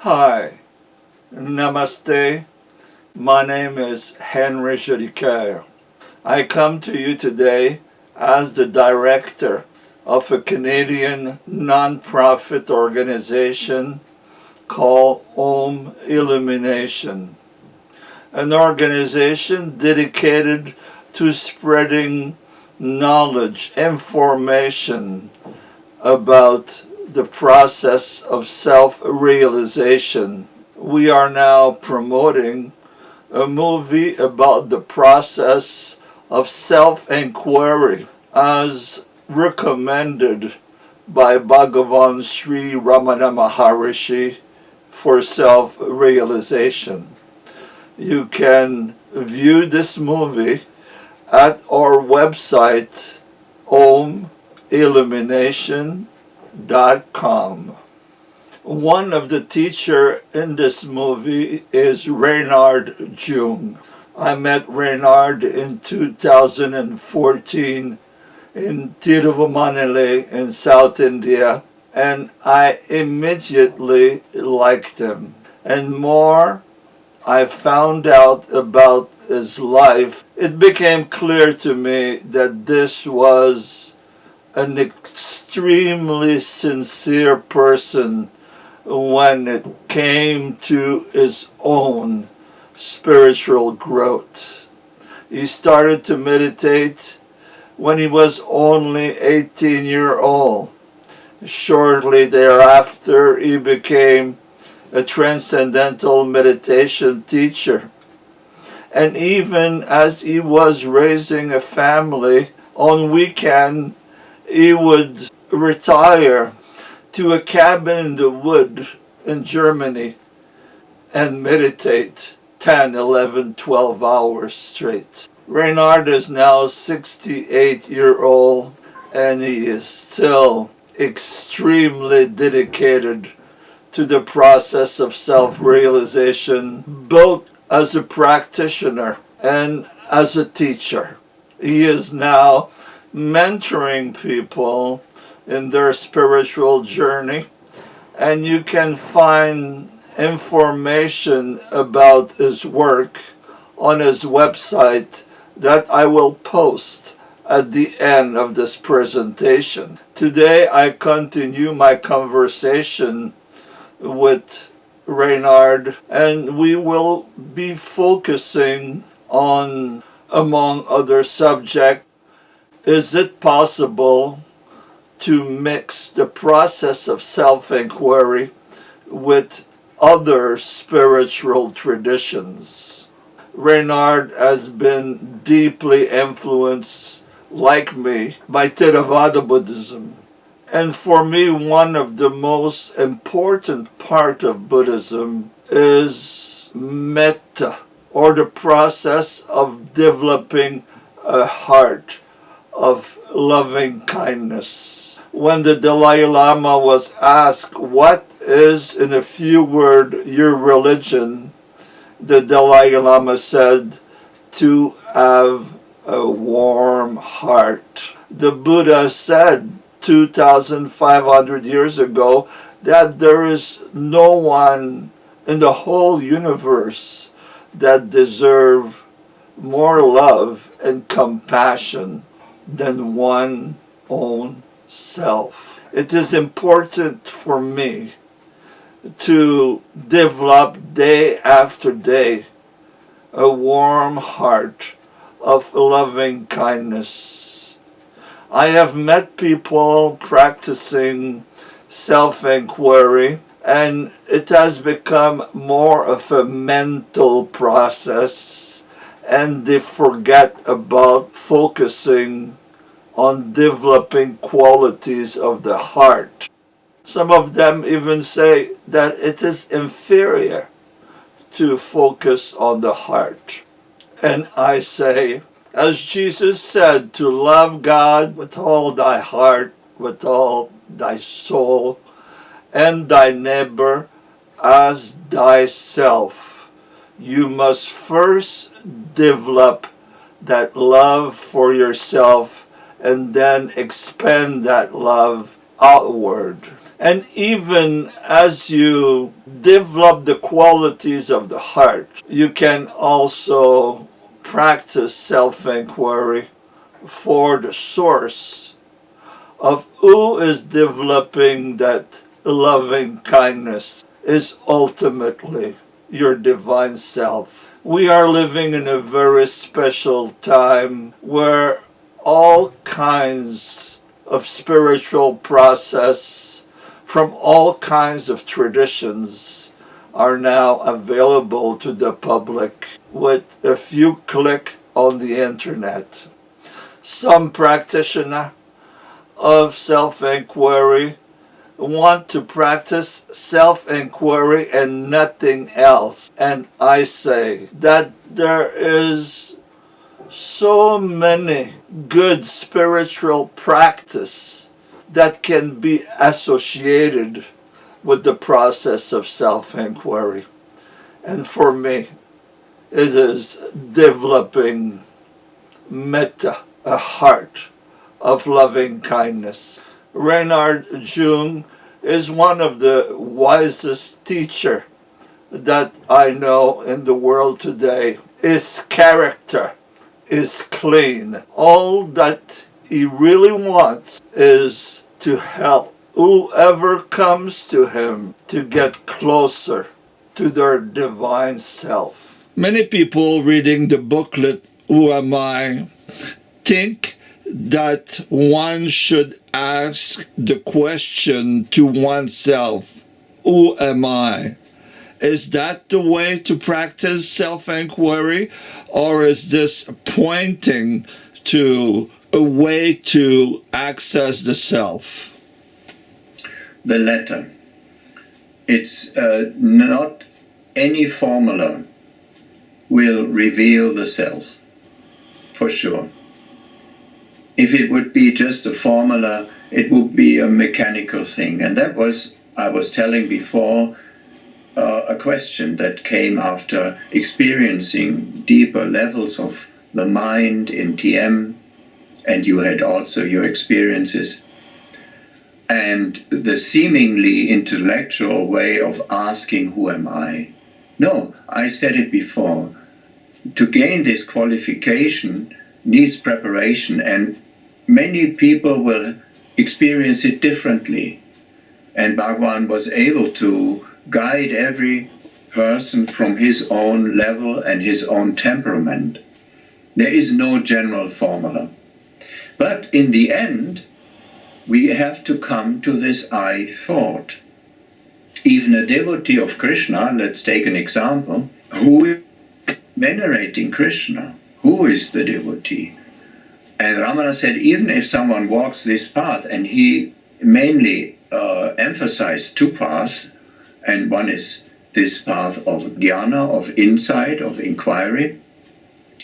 Hi, Namaste. My name is Reinhard Jung. I come to you today as the director of a Canadian non-profit organization called Om Illumination, an organization dedicated to spreading knowledge, information about the process of self-realization. We are now promoting a movie about the process of self-inquiry as recommended by Bhagavan Sri Ramana Maharishi for self-realization. You can view this movie at our website omillumination.com. One of the teachers in this movie is Reinhard Jung. I met Reinhard in 2014 in Tiruvannamalai in South India, and I immediately liked him. And more I found out about his life, it became clear to me that this was an extremely sincere person when it came to his own spiritual growth. He started to meditate when he was only 18 years old. Shortly thereafter, he became a transcendental meditation teacher. And even as he was raising a family, on weekend he would retire to a cabin in the wood in Germany and meditate 10, 11, 12 hours straight. Reinhard is now 68-year-old and he is still extremely dedicated to the process of self-realization, both as a practitioner and as a teacher. He is now mentoring people in their spiritual journey, and you can find information about his work on his website that I will post at the end of this presentation. Today I continue my conversation with Reinhard, and we will be focusing on, among other subjects, is it possible to mix the process of self-inquiry with other spiritual traditions? Reinhard has been deeply influenced, like me, by Theravada Buddhism. And for me, one of the most important part of Buddhism is metta, or the process of developing a heart of loving kindness. When the Dalai Lama was asked, what is, in a few words, your religion? The Dalai Lama said, to have a warm heart. The Buddha said 2,500 years ago that there is no one in the whole universe that deserves more love and compassion than one own self. It is important for me to develop day after day a warm heart of loving kindness. I have met people practicing self-inquiry, and it has become more of a mental process, and they forget about focusing on developing qualities of the heart. Some of them even say that it is inferior to focus on the heart. And I say, as Jesus said, to love God with all thy heart, with all thy soul, and thy neighbor as thyself. You must first develop that love for yourself and then expand that love outward. And even as you develop the qualities of the heart, you can also practice self-inquiry for the source of who is developing that loving kindness is ultimately your divine self. We are living in a very special time where all kinds of spiritual process from all kinds of traditions are now available to the public with a few clicks on the internet. Some practitioners of self-inquiry want to practice self-inquiry and nothing else. And I say that there is so many good spiritual practice that can be associated with the process of self-inquiry. And for me, it is developing metta, a heart of loving kindness. Reinhard Jung is one of the wisest teachers that I know in the world today. His character is clean. All that he really wants is to help whoever comes to him to get closer to their divine self. Many people reading the booklet, Who Am I?, think that one should ask the question to oneself, who am I? Is that the way to practice self-inquiry, or is this pointing to a way to access the self? The latter. It's not any formula will reveal the self, for sure. If it would be just a formula, it would be a mechanical thing. And that was, I was telling before, a question that came after experiencing deeper levels of the mind in TM, and you had also your experiences, and the seemingly intellectual way of asking, who am I? No, I said it before. To gain this qualification needs preparation, and many people will experience it differently. And Bhagwan was able to guide every person from his own level and his own temperament. There is no general formula. But in the end, we have to come to this I thought. Even a devotee of Krishna, let's take an example, who is venerating Krishna, who is the devotee? And Ramana said, even if someone walks this path, and he mainly emphasized two paths, and one is this path of jnana, of insight, of inquiry,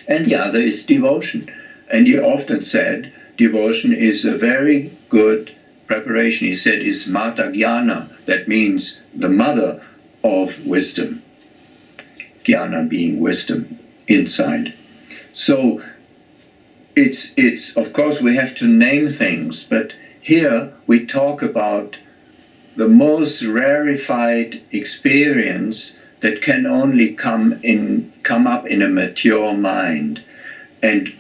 and the other is devotion. And he often said, devotion is a very good preparation. He said, is mata jnana, that means the mother of wisdom. Jnana being wisdom, insight. So it's of course we have to name things, but here we talk about the most rarefied experience that can only come up in a mature mind. And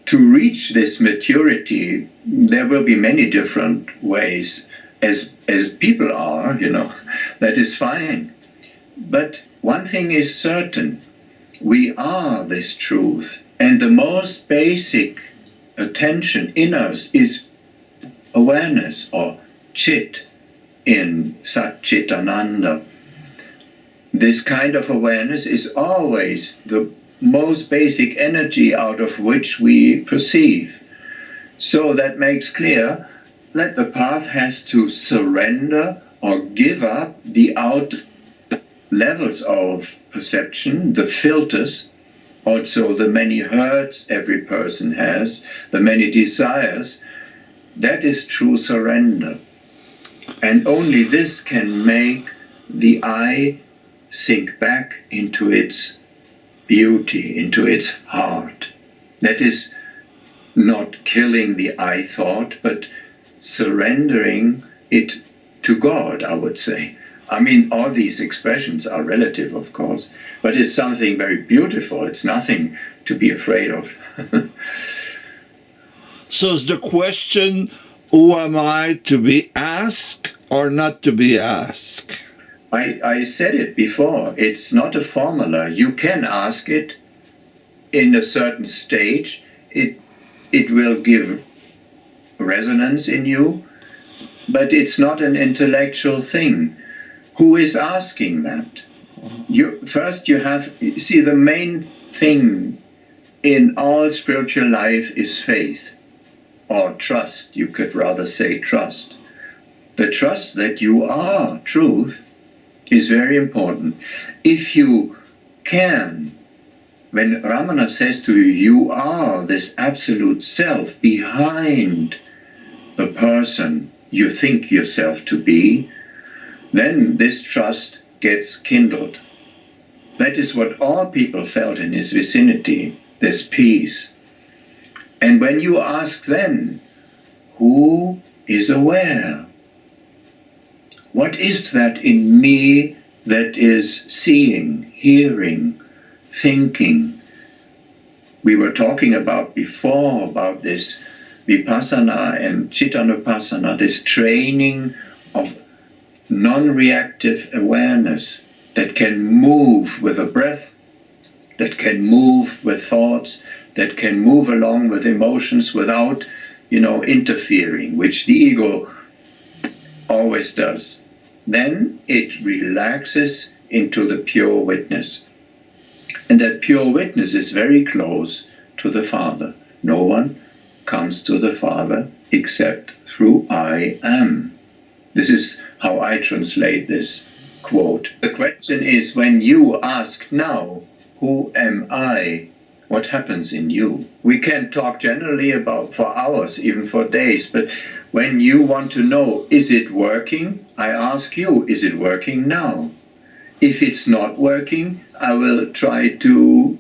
to reach this maturity, there will be many different ways, as people are, that is fine. But one thing is certain, we are this truth, and the most basic attention in us is awareness, or chit in Sat Chit Ananda. This kind of awareness is always the most basic energy out of which we perceive. So that makes clear that the path has to surrender or give up the out levels of perception, the filters, also the many hurts every person has, the many desires. That is true surrender. And only this can make the I sink back into its beauty, into its heart. That is not killing the I thought, but surrendering it to God, I would say. I mean, all these expressions are relative, of course, but it's something very beautiful. It's nothing to be afraid of. So is the question, who am I, to be asked or not to be asked? I said it before. It's not a formula. You can ask it in a certain stage. It will give resonance in you, but it's not an intellectual thing. Who is asking that? First you have, see, the main thing in all spiritual life is faith, or trust. You could rather say trust. The trust that you are truth is very important. If you can, when Ramana says to you, you are this absolute self behind the person you think yourself to be, then this trust gets kindled. That is what all people felt in his vicinity, this peace. And when you ask then, who is aware? What is that in me that is seeing, hearing, thinking? We were talking about before, about this vipassana and chittanupassana, this training of non-reactive awareness that can move with a breath, that can move with thoughts, that can move along with emotions without, interfering, which the ego always does. Then it relaxes into the pure witness. And that pure witness is very close to the Father. No one comes to the Father except through I am. This is how I translate this quote. The question is, when you ask now, who am I? What happens in you? We can talk generally about for hours, even for days, but when you want to know, is it working? I ask you, is it working now? If it's not working, I will try to,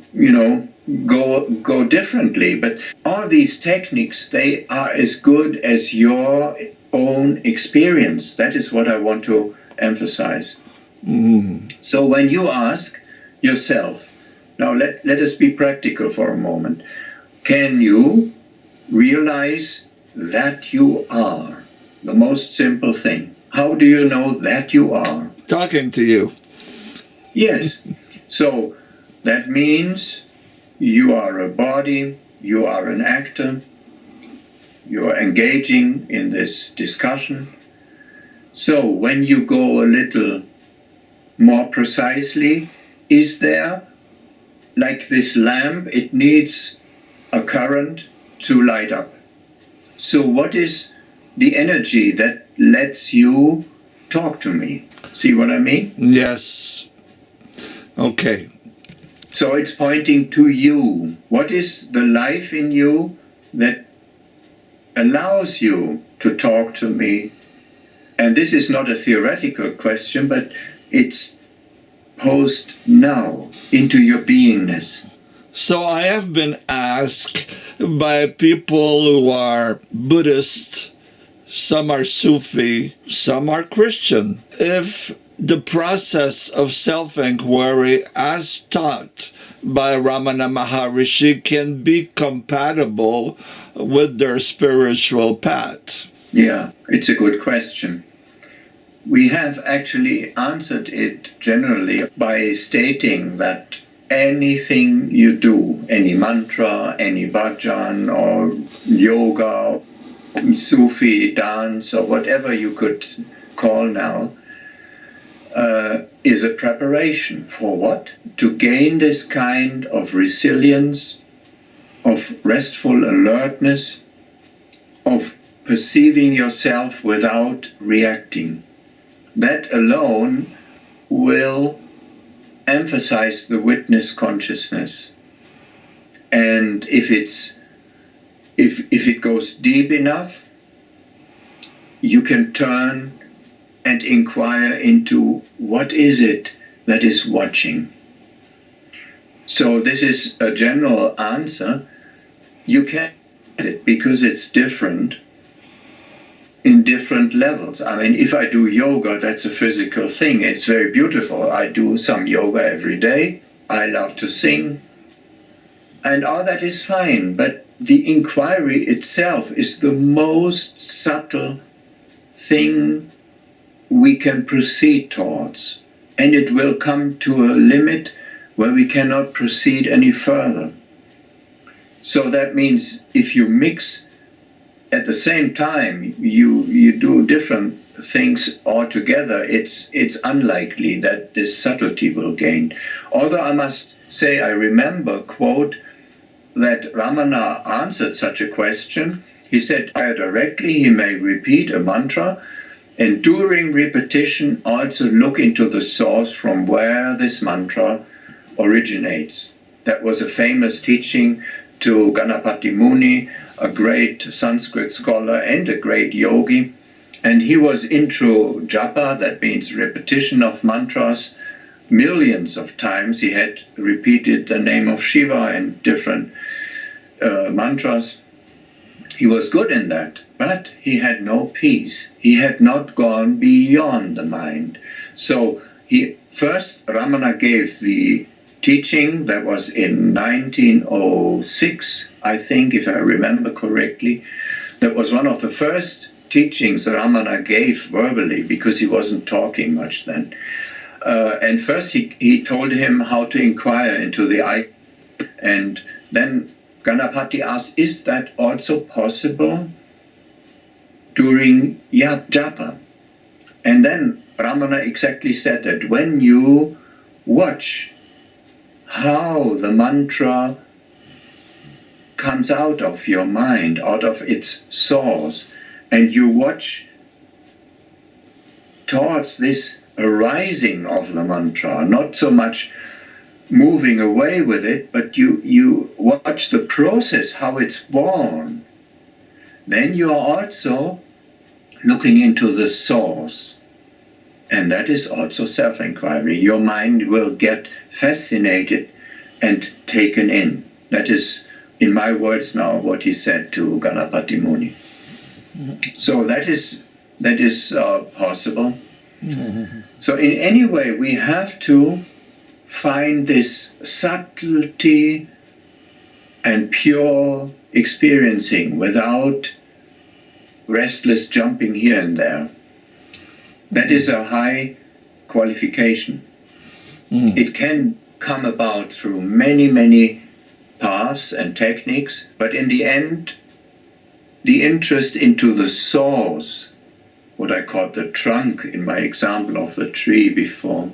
go differently. But all these techniques, they are as good as your own experience. That is what I want to emphasize. So when you ask yourself, now let us be practical for a moment. Can you realize that you are? The most simple thing. How do you know that you are? Talking to you. Yes. So that means you are a body, you are an actor, you are engaging in this discussion. So when you go a little more precisely, is there, like this lamp, it needs a current to light up. So what is the energy that lets you talk to me? See what I mean? Yes. Okay. So it's pointing to you. What is the life in you that allows you to talk to me? And this is not a theoretical question, but it's posed now into your beingness. So I have been asked by people who are Buddhist, some are Sufi, some are Christian, if the process of self-inquiry as taught by Ramana Maharishi can be compatible with their spiritual path. Yeah, it's a good question. We have actually answered it generally by stating that anything you do, any mantra, any bhajan or yoga, Sufi dance or whatever you could call now, is a preparation for what? To gain this kind of resilience, of restful alertness, of perceiving yourself without reacting. That alone will emphasize the witness consciousness. And if it goes deep enough, you can turn and inquire into what is it that is watching. So this is a general answer. You can it because it's different. in different levels. I mean, if I do yoga, that's a physical thing. It's very beautiful. I do some yoga every day. I love to sing. And all that is fine. But the inquiry itself is the most subtle thing we can proceed towards. And it will come to a limit where we cannot proceed any further. So that means if you mix at the same time, you do different things altogether, it's unlikely that this subtlety will gain. Although I must say, I remember, quote, that Ramana answered such a question. He said, directly he may repeat a mantra, and during repetition also look into the source from where this mantra originates. That was a famous teaching to Ganapati Muni, a great Sanskrit scholar and a great yogi. And he was into japa, that means repetition of mantras, millions of times. He had repeated the name of Shiva in different mantras. He was good in that, but he had no peace. He had not gone beyond the mind. So first Ramana gave the teaching that was in 1906, I think, if I remember correctly. That was one of the first teachings Ramana gave verbally, because he wasn't talking much then. And first he told him how to inquire into the I. And then Ganapati asked, is that also possible during japa? And then Ramana exactly said that when you watch how the mantra comes out of your mind, out of its source, and you watch towards this arising of the mantra, not so much moving away with it, but you watch the process, how it's born, then you are also looking into the source. And that is also self-inquiry. Your mind will get fascinated and taken in. That is, in my words now, what he said to Ganapati Muni. Mm-hmm. So that is possible. Mm-hmm. So in any way, we have to find this subtlety and pure experiencing without restless jumping here and there. That is a high qualification. Mm. It can come about through many, many paths and techniques, but in the end, the interest into the source, what I called the trunk in my example of the tree before,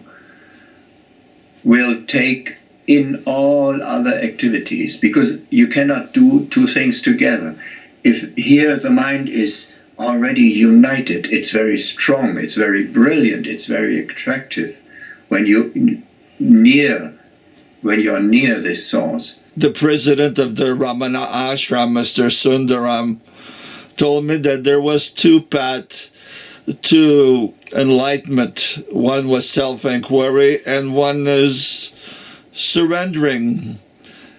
will take in all other activities, because you cannot do two things together. If here the mind is already united, it's very strong, it's very brilliant, it's very attractive when you're near this source. The president of the Ramana Ashram, Mr. Sundaram, told me that there was two paths to enlightenment. One was self-inquiry and one is surrendering.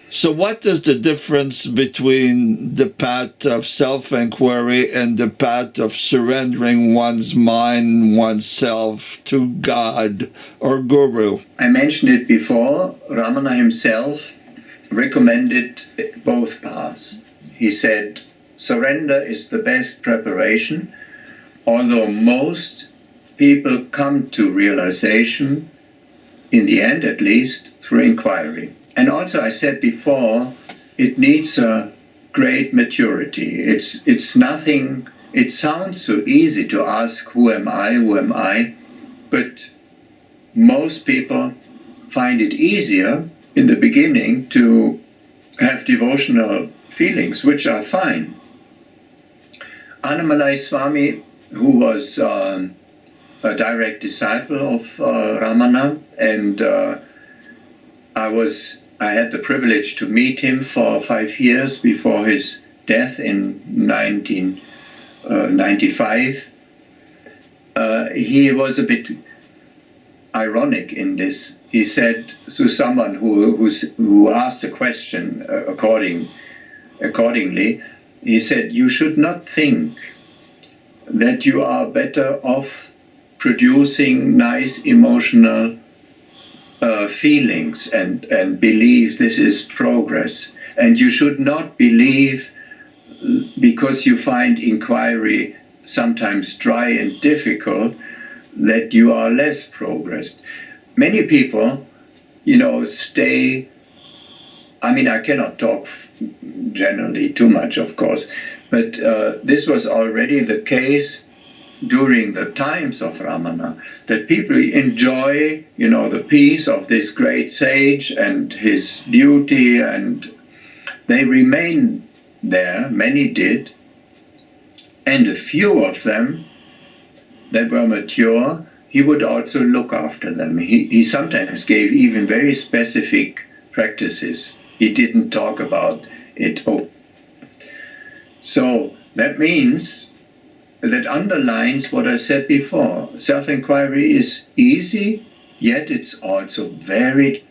So what is the difference between the path of self-inquiry and the path of surrendering one's mind, oneself to God or Guru? I mentioned it before. Ramana himself recommended both paths. He said, surrender is the best preparation, although most people come to realization, in the end at least, through inquiry. And also, I said before, it needs a great maturity. It's nothing, it sounds so easy to ask, who am I? But most people find it easier in the beginning to have devotional feelings, which are fine. Annamalai Swami, who was a direct disciple of Ramana, and I had the privilege to meet him for 5 years before his death in 1995. He was a bit ironic in this. He said to someone who asked a question accordingly, he said, you should not think that you are better off producing nice emotional feelings and believe this is progress. And you should not believe, because you find inquiry sometimes dry and difficult, that you are less progressed. Many people, stay, I cannot talk generally too much, of course, but this was already the case during the times of Ramana, that people enjoy, the peace of this great sage and his beauty, and they remain there, many did, and a few of them that were mature, he would also look after them. He sometimes gave even very specific practices. He didn't talk about it. So that means, that underlines what I said before. Self-inquiry is easy, yet it's also varied,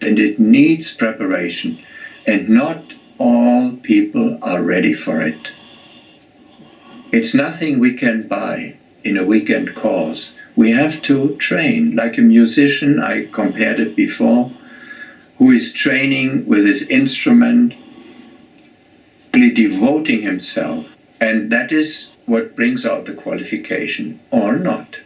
and it needs preparation. And not all people are ready for it. It's nothing we can buy in a weekend course. We have to train, like a musician, I compared it before, who is training with his instrument, really devoting himself. And that is what brings out the qualification, or not.